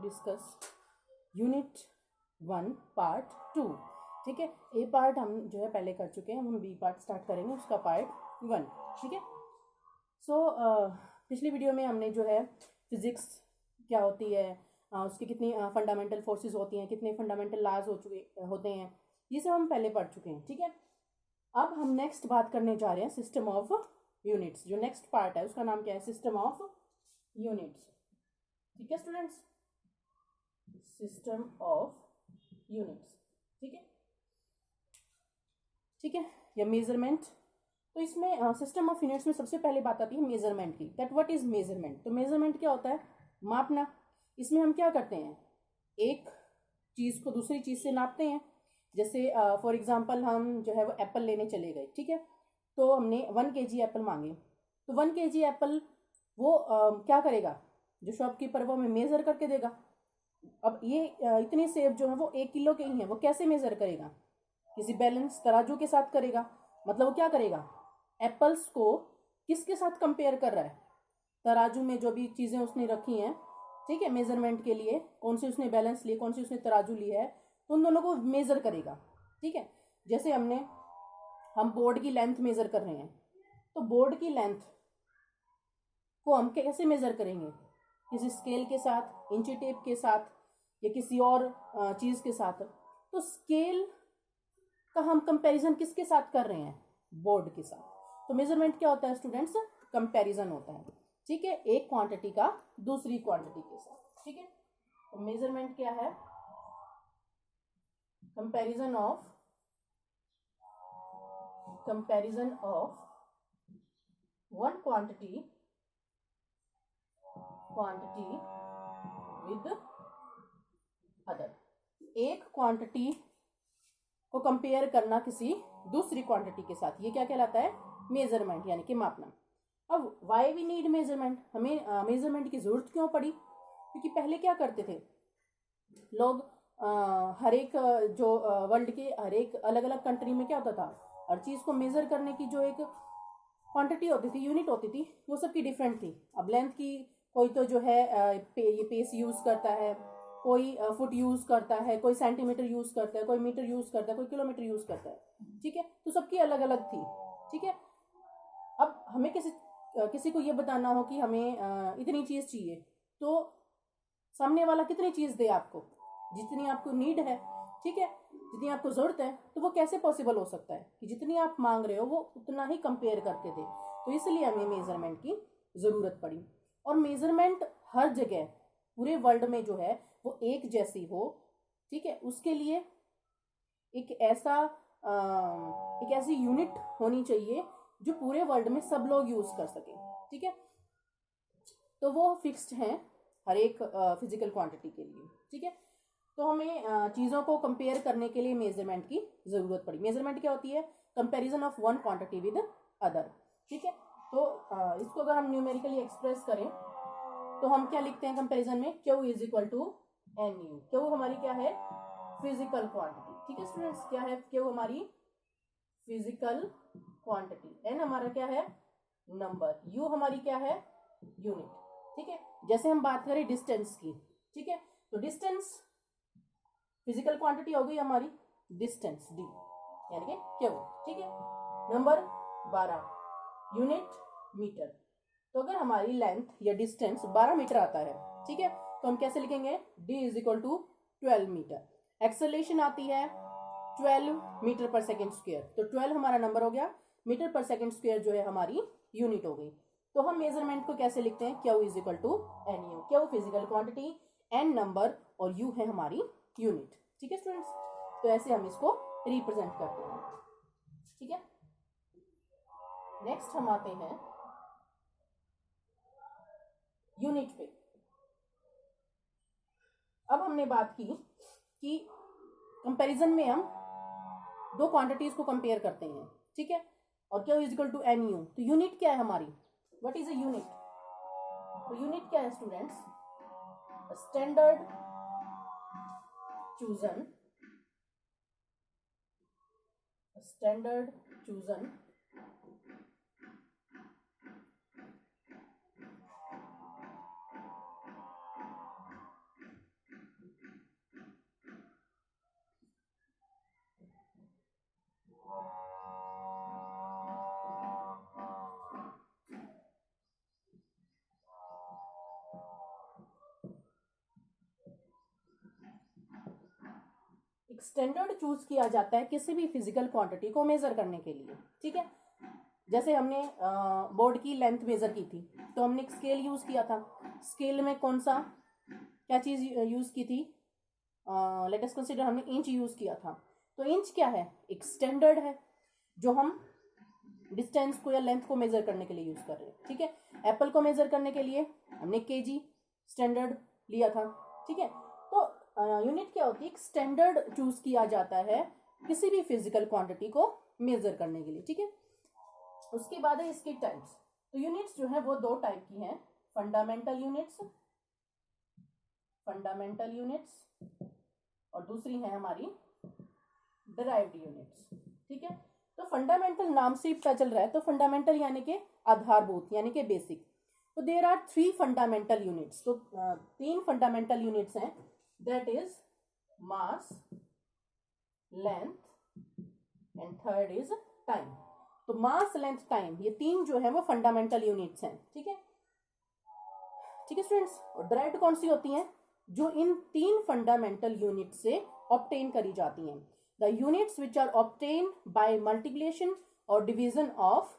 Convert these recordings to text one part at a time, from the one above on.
Discuss unit 1 part 2। ठीक है, ए part हम जो है पहले कर चुके हैं, हम बी पार्ट स्टार्ट करेंगे उसका पार्ट 1। ठीक है, सो पिछली वीडियो में हमने जो है फिजिक्स क्या होती है, उसकी कितनी फंडामेंटल फोर्सेस होती हैं, कितने फंडामेंटल लॉज होते हैं, ये सब हम पहले पढ़ चुके हैं। ठीक है, अब हम नेक्स्ट बात करने जा रहे हैं सिस्टम ऑफ यूनिट्स। जो नेक्स्ट पार्ट है उसका नाम क्या है, सिस्टम ऑफ यूनिट्स। ठीक है स्टूडेंट्स, सिस्टम ऑफ यूनिट्स। ठीक है, ठीक है, या मेजरमेंट। तो इसमें सिस्टम ऑफ यूनिट्स में सबसे पहले बात आती है मेजरमेंट की। That what is measurement. तो मेजरमेंट क्या होता है, मापना। इसमें हम क्या करते हैं, एक चीज को दूसरी चीज से नापते हैं। जैसे फॉर एग्जांपल हम जो है वो एप्पल लेने चले गए। ठीक है, तो हमने 1 kg एप्पल मांगे, तो 1 kg एप्पल वो क्या करेगा, जो शॉपकीपर वो हमें मेजर करके देगा। अब ये इतने सेब जो है वो 1 किलो के ही हैं, वो कैसे मेजर करेगा, किसी बैलेंस तराजू के साथ करेगा। मतलब वो क्या करेगा, एप्पल्स को किसके साथ कंपेयर कर रहा है, तराजू में जो भी चीजें उसने रखी हैं, ठीक है, मेजरमेंट के लिए कौन सी उसने बैलेंस लिए, कौन सी उसने तराजू लिया है, तो उन दोनों को मेजर करेगा। ठीक है, जैसे हम बोर्ड की लेंथ मेजर कर रहे हैं, तो बोर्ड की लेंथ को हम कैसे मेजर करेंगे, किसी स्केल के साथ, इंची टेप के साथ, या किसी और चीज के साथ। तो स्केल का हम कंपैरिजन किसके साथ कर रहे हैं, बोर्ड के साथ। तो मेजरमेंट क्या होता है स्टूडेंट्स, कंपैरिजन होता है। ठीक है, एक क्वांटिटी का दूसरी क्वांटिटी के साथ। ठीक है, तो मेजरमेंट क्या है, comparison of one quantity with other. एक क्वांटिटी को कंपेयर करना किसी दूसरी क्वांटिटी के साथ, ये क्या कहलाता है, मेजरमेंट, यानी कि मापना। अब वाई वी नीड मेजरमेंट, हमें मेजरमेंट की जरूरत क्यों पड़ी, क्योंकि पहले क्या करते थे लोग, हर एक जो वर्ल्ड के हर एक अलग अलग कंट्री में क्या होता था, हर चीज को मेजर करने की जो एक क्वांटिटी होती थी, यूनिट होती थी, वो सबकी डिफरेंट थी। अब लेंथ की कोई तो जो है ये पेस यूज करता है, कोई फुट यूज करता है, कोई सेंटीमीटर यूज करता है, कोई मीटर यूज करता है, कोई किलोमीटर यूज करता है। ठीक है, तो सबकी अलग अलग थी। ठीक है, अब हमें किसी को ये बताना हो कि हमें इतनी चीज चाहिए, तो सामने वाला कितनी चीज दे आपको, जितनी आपको नीड है। ठीक है, जितनी आपको जरूरत है, तो वो कैसे पॉसिबल हो सकता है कि जितनी आप मांग रहे हो वो उतना ही कंपेयर करके दे। तो इसलिए हमें मेजरमेंट की जरूरत पड़ी। और मेजरमेंट हर जगह पूरे वर्ल्ड में जो है वो एक जैसी हो। ठीक है, उसके लिए एक ऐसी यूनिट होनी चाहिए जो पूरे वर्ल्ड में सब लोग यूज कर सके। ठीक है, तो वो फिक्स्ड है हर एक फिजिकल क्वांटिटी के लिए। ठीक है, तो हमें चीजों को कंपेयर करने के लिए मेजरमेंट की जरूरत पड़ी। मेजरमेंट क्या होती है, comparison of one quantity with other. ठीक है, तो इसको अगर हम न्यूमेरिकली एक्सप्रेस करें तो हम क्या लिखते हैं कंपैरिजन में, Q is equal to N U. Q हमारी क्या है, फिजिकल क्वांटिटी। ठीक है स्टूडेंट्स, क्या है क्यू हमारी फिजिकल क्वांटिटी, एन हमारा क्या है नंबर, यू हमारी क्या है यूनिट। ठीक है, जैसे हम बात करें डिस्टेंस की, ठीक है, तो डिस्टेंस फिजिकल क्वांटिटी हो गई हमारी डिस्टेंस डी, यानी कि क्यू। ठीक है, नंबर 12, यूनिट मीटर। तो अगर हमारी लेंथ या डिस्टेंस 12 मीटर आता है, ठीक है, तो हम कैसे लिखेंगे, d is equal to 12 metre. Acceleration आती है 12 मीटर पर सेकेंड स्क्वायर, तो 12 हमारा नंबर हो गया, मीटर पर सेकेंड स्क्वायर जो है हमारी यूनिट हो गई। तो हम मेजरमेंट को कैसे लिखते हैं, Q is equal to N U. Q physical quantity, N number, और यू है हमारी यूनिट। ठीक है स्टूडेंट्स, तो ऐसे हम इसको रिप्रेजेंट करते हैं। ठीक है, नेक्स्ट हम आते हैं यूनिट पे। अब हमने बात की कि कंपैरिजन में हम दो क्वांटिटीज को कंपेयर करते हैं। ठीक है, और क्या is equal to N U. तो यूनिट क्या है हमारी, व्हाट इज अ यूनिट। तो यूनिट क्या है स्टूडेंट्स, स्टैंडर्ड चूजन एक स्टैंडर्ड चूज किया जाता है किसी भी फिजिकल क्वांटिटी को मेजर करने के लिए, ठीक है। जैसे हमने बोर्ड की लेंथ मेजर की थी तो हमने एक स्केल यूज किया था। स्केल में कौन सा क्या चीज यूज की थी, लेट अस कंसीडर हमने इंच यूज किया था। तो इंच क्या है, एक स्टैंडर्ड है जो हम डिस्टेंस को या लेंथ को मेजर करने के लिए यूज कर रहे हैं, ठीक है। एप्पल को मेजर करने के लिए हमने केजी स्टैंडर्ड लिया था, ठीक है। तो यूनिट क्या होती है, एक स्टैंडर्ड चूज किया जाता है किसी भी फिजिकल क्वांटिटी को मेजर करने के लिए, ठीक है। उसके बाद है इसके टाइप्स। तो यूनिट्स जो है वो दो टाइप की हैं, फंडामेंटल यूनिट्स और दूसरी है हमारी डिराइव्ड यूनिट्स, ठीक है। तो फंडामेंटल नाम से ही पता चल रहा है, तो फंडामेंटल यानी कि आधारभूत यानी कि बेसिक। तो देयर आर 3 फंडामेंटल यूनिट्स। तो 3 फंडामेंटल यूनिट्स हैं, that is mass, length and third is time. तो मास, लेंथ, टाइम, ये 3 जो है वो फंडामेंटल यूनिट्स हैं, ठीक है। ठीक है स्टूडेंट्स। और डिराइव्ड कौन सी होती हैं, जो इन 3 फंडामेंटल यूनिट से ऑब्टेन करी जाती हैं। The units which are obtain by multiplication और division of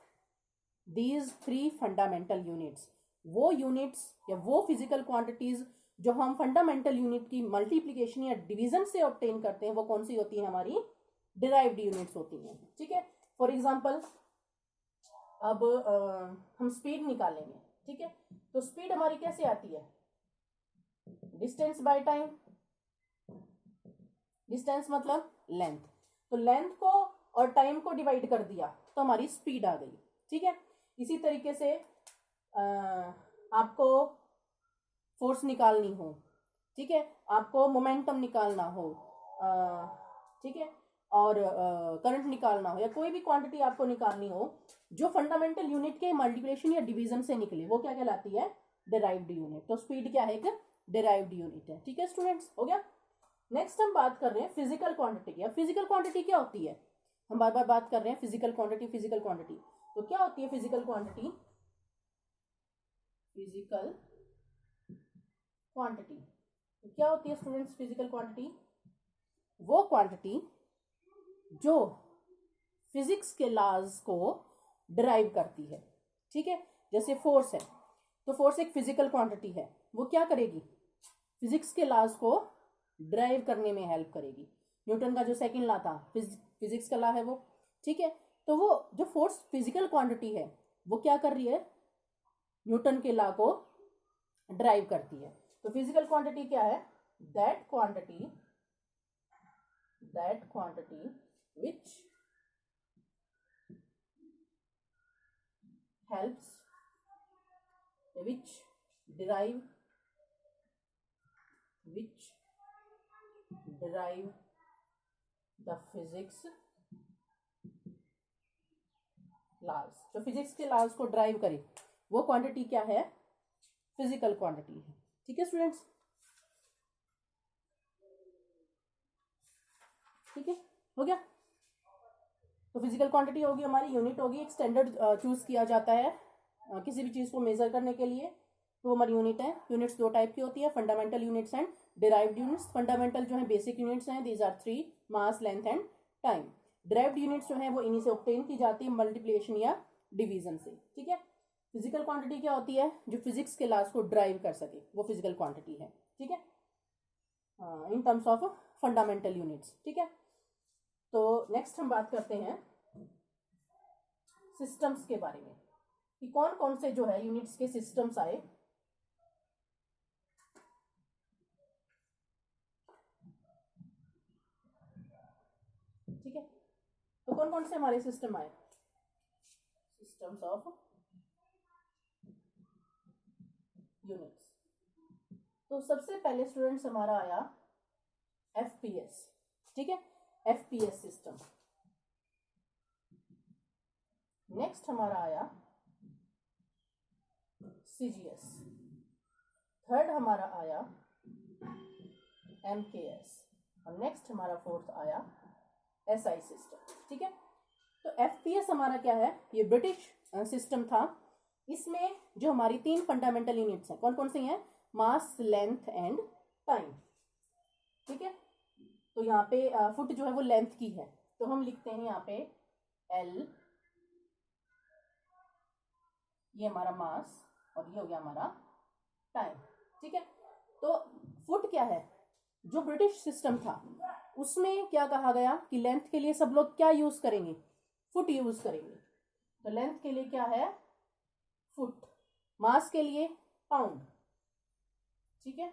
these 3 fundamental units. वो यूनिट्स या वो फिजिकल क्वांटिटीज जो हम फंडामेंटल यूनिट की मल्टीप्लिकेशन या डिवीजन से ऑब्टेन करते हैं, वो कौन सी होती है, हमारी डिराइव्ड यूनिट्स होती हैं, ठीक है। फॉर एग्जाम्पल अब हम स्पीड निकालेंगे, ठीक है। तो स्पीड हमारी कैसे आती है, डिस्टेंस बाय टाइम। डिस्टेंस मतलब लेंथ, तो लेंथ को और टाइम को डिवाइड कर दिया तो हमारी स्पीड आ गई, ठीक है। इसी तरीके से आपको फोर्स निकालनी हो, ठीक है, आपको मोमेंटम निकालना हो, ठीक है, और करंट निकालना हो, या कोई भी क्वांटिटी आपको निकालनी हो जो फंडामेंटल यूनिट के मल्टीप्लिकेशन या डिवीजन से निकले, वो क्या कहलाती है, डिराइव्ड यूनिट। तो स्पीड क्या है, एक डिराइव्ड यूनिट है, ठीक है स्टूडेंट्स, हो गया। नेक्स्ट हम बात कर रहे हैं फिजिकल क्वांटिटी की। अब फिजिकल क्वांटिटी क्या होती है, हम बार बार बात कर रहे हैं फिजिकल क्वांटिटी। तो क्या होती है फिजिकल क्वांटिटी, तो क्या होती है स्टूडेंट्स फिजिकल क्वांटिटी, वो क्वांटिटी जो फिजिक्स के लॉज को डिराइव करती है, ठीक है। जैसे फोर्स है, तो फोर्स एक फिजिकल क्वांटिटी है, वो क्या करेगी, फिजिक्स के लॉज को ड्राइव करने में हेल्प करेगी। न्यूटन का जो सेकंड लॉ था फिजिक्स का लॉ है वो, ठीक है। तो वो जो फोर्स फिजिकल क्वांटिटी है वो क्या कर रही है, न्यूटन के लॉ को ड्राइव करती है। तो फिजिकल क्वांटिटी क्या है, that quantity which helps which derive the physics laws, जो फिजिक्स के लॉज को ड्राइव करे वो क्वांटिटी क्या है, फिजिकल क्वांटिटी है, ठीक है स्टूडेंट्स, ठीक है, हो गया। तो फिजिकल क्वांटिटी होगी हमारी, यूनिट होगी, एक स्टैंडर्ड चूज किया जाता है किसी भी चीज को मेजर करने के लिए, तो हमारी यूनिट है। यूनिट्स 2 टाइप की होती है, fundamental units and derived units. Fundamental जो है बेसिक यूनिट्स हैं, these are 3, mass, length and time. Derived units जो है वो इन्हीं से ऑब्टेन की जाती है मल्टीप्लिकेशन या डिवीजन से, ठीक है। फिजिकल क्वांटिटी क्या होती है, जो फिजिक्स के लॉज को ड्राइव कर सके, वो फिजिकल क्वांटिटी है, ठीक है, in terms of fundamental units, ठीक है। तो नेक्स्ट हम बात करते हैं सिस्टम्स के बारे में, कि कौन कौन से जो है यूनिट्स के सिस्टम्स आए। ठीक है, तो कौन कौन से हमारे सिस्टम आए, सिस्टम्स ऑफ यूनिट्स। तो सबसे पहले स्टूडेंट्स हमारा आया एफपीएस, ठीक है, एफपीएस सिस्टम। नेक्स्ट हमारा आया सीजीएस। थर्ड हमारा आया एमकेएस, और नेक्स्ट हमारा फोर्थ आया एसआई सिस्टम, ठीक है। तो एफपीएस हमारा क्या है, ये ब्रिटिश सिस्टम था। इसमें जो हमारी 3 फंडामेंटल यूनिट्स हैं, कौन कौन सी हैं, मास, लेंथ एंड टाइम, ठीक है। तो यहाँ पे फुट जो है वो लेंथ की है, तो हम लिखते हैं यहाँ पे L, ये हमारा मास और ये हो गया हमारा टाइम। ठीक है, तो फुट क्या है, जो ब्रिटिश सिस्टम था उसमें क्या कहा गया कि लेंथ के लिए सब लोग क्या यूज करेंगे, फुट यूज करेंगे। तो लेंथ के लिए क्या है, फुट, मास के लिए पाउंड, ठीक है,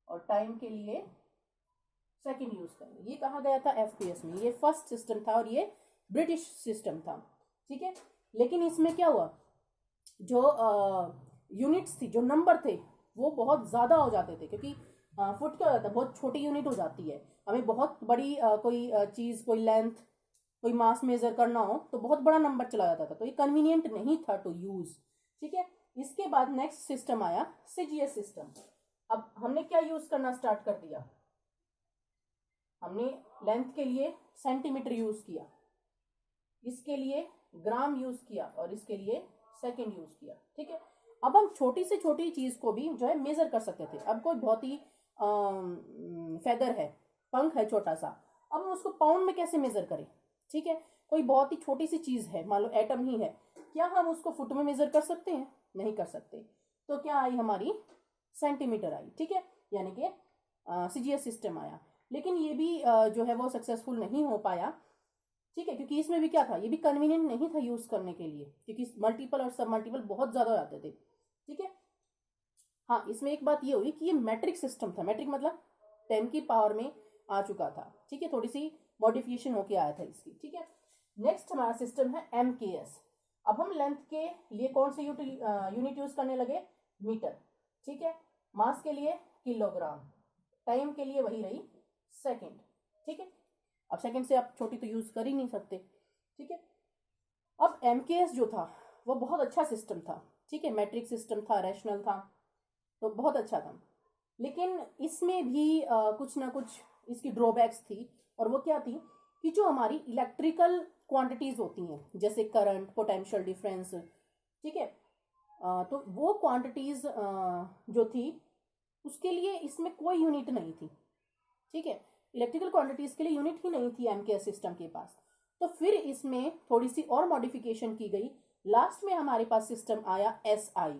और टाइम के लिए सेकंड यूज करेंगे। ये कहा गया था एफपीएस में, ये फर्स्ट सिस्टम था और ये ब्रिटिश सिस्टम था। ठीक है, लेकिन इसमें क्या हुआ, जो यूनिट्स थी, जो नंबर थे वो बहुत ज़्यादा हो जाते थे, क्योंकि फुट क्या हो जाता है, बहुत छोटी यूनिट हो जाती है। हमें बहुत बड़ी कोई चीज़, कोई लेंथ, कोई मास मेजर करना हो तो बहुत बड़ा नंबर चला जाता था, तो ये कन्वीनियंट नहीं था टू यूज़। ठीक है, इसके बाद नेक्स्ट सिस्टम आया सीजीएस सिस्टम। अब हमने क्या यूज़ करना स्टार्ट कर दिया, हमने लेंथ के लिए सेंटीमीटर यूज़ किया, इसके लिए ग्राम यूज़ किया और इसके लिए सेकंड यूज़ किया। ठीक है, अब हम छोटी से छोटी चीज़ को भी जो है मेज़र कर सकते थे। अब कोई बहुत ही फेदर है, पंख है छोटा सा, अब हम उसको पाउंड में कैसे मेज़र करें। ठीक है, कोई बहुत ही छोटी सी चीज़ है, मान लो एटम ही है, क्या हम उसको फुट में मेज़र कर सकते हैं, नहीं कर सकते। तो क्या आई हमारी, सेंटीमीटर आई। ठीक है, यानी कि सीजीएस सिस्टम आया, लेकिन ये भी जो है वो सक्सेसफुल नहीं हो पाया। ठीक है, क्योंकि इसमें भी क्या था, ये भी कन्वीनियंट नहीं था यूज करने के लिए, क्योंकि मल्टीपल और सब मल्टीपल बहुत ज्यादा हो जाते थे। ठीक है, हाँ, इसमें एक बात ये हुई कि ये मैट्रिक सिस्टम था, मैट्रिक मतलब 10 की पावर में आ चुका था। ठीक है, थोड़ी सी मॉडिफिकेशन होके आया था इसकी। ठीक है, नेक्स्ट हमारा सिस्टम है एमकेएस। अब हम लेंथ के लिए कौन से यूनिट यूज करने लगे, मीटर। ठीक है, मास के लिए किलोग्राम, टाइम के लिए वही रही सेकेंड। ठीक है, अब सेकंड से आप छोटी तो यूज कर ही नहीं सकते। ठीक है, अब एमकेएस जो था वो बहुत अच्छा सिस्टम था। ठीक है, मैट्रिक सिस्टम था, रैशनल था, तो बहुत अच्छा था, लेकिन इसमें भी कुछ ना कुछ इसकी ड्रॉबैक्स थी। और वो क्या थी कि जो हमारी इलेक्ट्रिकल क्वांटिटीज होती हैं, जैसे करंट, पोटेंशियल डिफरेंस, ठीक है, तो वो क्वांटिटीज जो थी उसके लिए इसमें कोई यूनिट नहीं थी। ठीक है, इलेक्ट्रिकल क्वांटिटीज के लिए यूनिट ही नहीं थी एमकेएस सिस्टम के पास। तो फिर इसमें थोड़ी सी और मॉडिफिकेशन की गई। लास्ट में हमारे पास सिस्टम आया SI,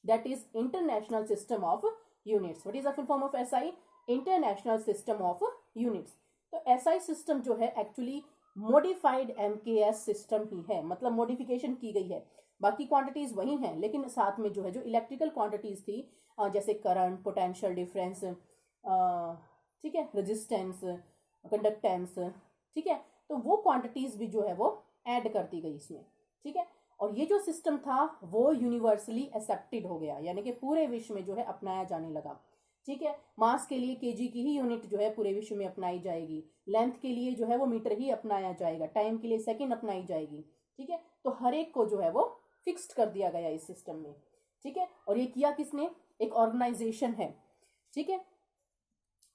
that is international system of units. What is the full form of SI, international system of units. तो एसआई सिस्टम जो है एक्चुअली मॉडिफाइड एमकेएस सिस्टम ही है, मतलब मॉडिफिकेशन की गई है। बाकी क्वांटिटीज वही हैं, लेकिन साथ में जो है जो इलेक्ट्रिकल क्वांटिटीज थी, जैसे करंट, पोटेंशियल डिफरेंस, ठीक है, रेजिस्टेंस, कंडक्टेंस, ठीक है, तो वो क्वांटिटीज भी जो है वो ऐड कर दी गई इसमें। ठीक है, और ये जो सिस्टम था वो यूनिवर्सली एक्सेप्टेड हो गया, यानी कि पूरे विश्व में जो है अपनाया जाने लगा। ठीक है, मास के लिए केजी की ही यूनिट जो है पूरे विश्व में अपनाई जाएगी, लेंथ के लिए जो है वो मीटर ही अपनाया जाएगा, टाइम के लिए सेकंड अपनाई जाएगी। ठीक है, तो हर एक को जो है वो फिक्स्ड कर दिया गया इस सिस्टम में। ठीक है, और ये किया किसने, एक ऑर्गेनाइजेशन है। ठीक है,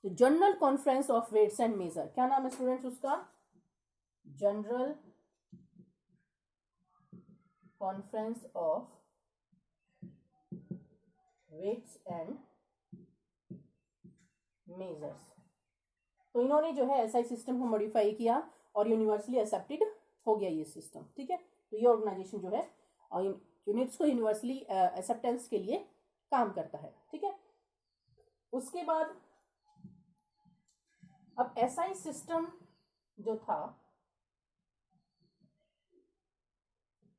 तो general conference of weights and measure, क्या नाम है स्टूडेंट्स उसका, general conference of weights and measures. तो इन्होंने जो है एसआई सिस्टम को मॉडिफाई किया और यूनिवर्सली एक्सेप्टेड हो गया ये सिस्टम। ठीक है, तो ये ऑर्गेनाइजेशन जो है यूनिट्स को यूनिवर्सली एक्सेप्टेंस के लिए काम करता है। ठीक है, उसके बाद अब एसआई सिस्टम जो था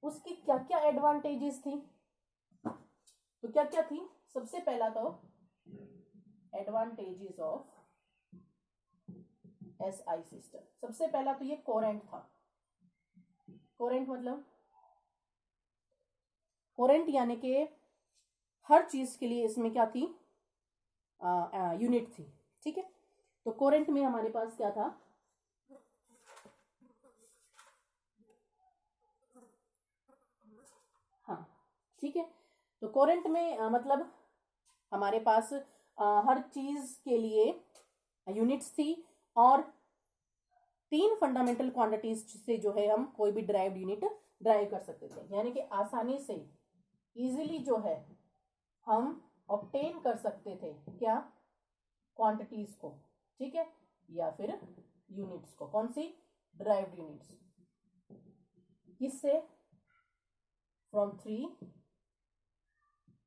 उसकी क्या क्या एडवांटेजेस थी, तो क्या क्या थी, सबसे पहला तो एडवांटेजेस ऑफ एसआई सिस्टम, सबसे पहला तो ये कोरेंट था। कोरेंट मतलब कोरेंट यानी कि हर चीज के लिए इसमें क्या थी, यूनिट थी। ठीक है, तो कोरेंट में हमारे पास क्या था, हाँ, ठीक है, तो कोरेंट में मतलब हमारे पास हर चीज के लिए यूनिट्स थी और 3 फंडामेंटल क्वांटिटीज से जो है हम कोई भी ड्राइव्ड यूनिट ड्राइव कर सकते थे, यानी कि आसानी से इजीली जो है हम ऑब्टेन कर सकते थे क्या, क्वांटिटीज को। ठीक है, या फिर यूनिट्स को, कौन सी, डिराइव्ड यूनिट्स, किससे, फ्रॉम 3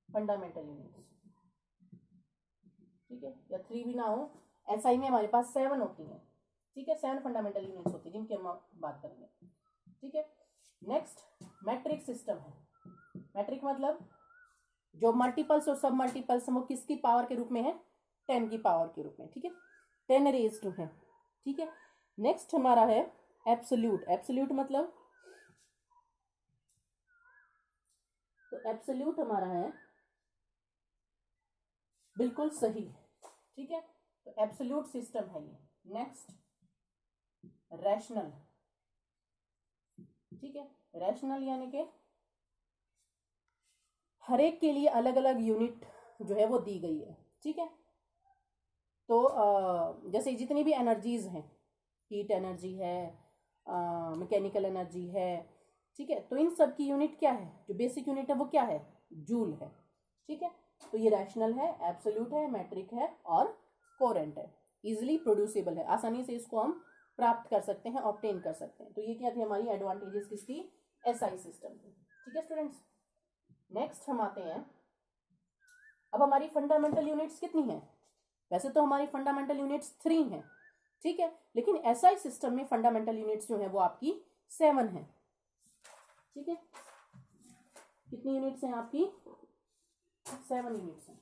फंडामेंटल यूनिट्स, ठीक है, या 3 भी ना हो, एसआई में हमारे पास 7 होती हैं, ठीक है, 7 फंडामेंटल यूनिट्स होती है जिनकी हम बात करेंगे, ठीक है। नेक्स्ट मैट्रिक सिस्टम है। मैट्रिक मतलब जो मल्टीपल्स और सब मल्टीपल्स वो किसकी पावर के रूप में है, 10 की पावर के रूप में, ठीक है, 10 रेज टू है, ठीक है। नेक्स्ट हमारा है एब्सोल्यूट। एब्सोल्यूट मतलब, तो एब्सोल्यूट हमारा है बिल्कुल सही, ठीक है, तो एब्सोल्यूट सिस्टम है ये। नेक्स्ट रैशनल, ठीक है, रैशनल यानी कि हर एक के लिए अलग अलग यूनिट जो है वो दी गई है, ठीक है। तो जैसे जितनी भी एनर्जीज हैं, हीट एनर्जी है, मैकेनिकल एनर्जी है, ठीक है, तो इन सब की यूनिट क्या है, जो बेसिक यूनिट है वो क्या है, जूल है, ठीक है। तो ये रैशनल है, एब्सोल्यूट है, मैट्रिक है और कोरेंट है, इजिली प्रोड्यूसेबल है, आसानी से इसको हम प्राप्त कर सकते हैं, ऑब्टेन कर सकते हैं। तो ये क्या थी हमारी एडवांटेजेस किसकी, एसआई सिस्टम की, ठीक है स्टूडेंट्स। नेक्स्ट हम आते हैं, अब हमारी फंडामेंटल यूनिट्स कितनी हैं, वैसे तो हमारी फंडामेंटल यूनिट्स 3 हैं, ठीक है, लेकिन एसआई सिस्टम में फंडामेंटल यूनिट्स जो है वो आपकी 7 है, ठीक है। कितनी यूनिट्स हैं आपकी, 7 यूनिट्स हैं।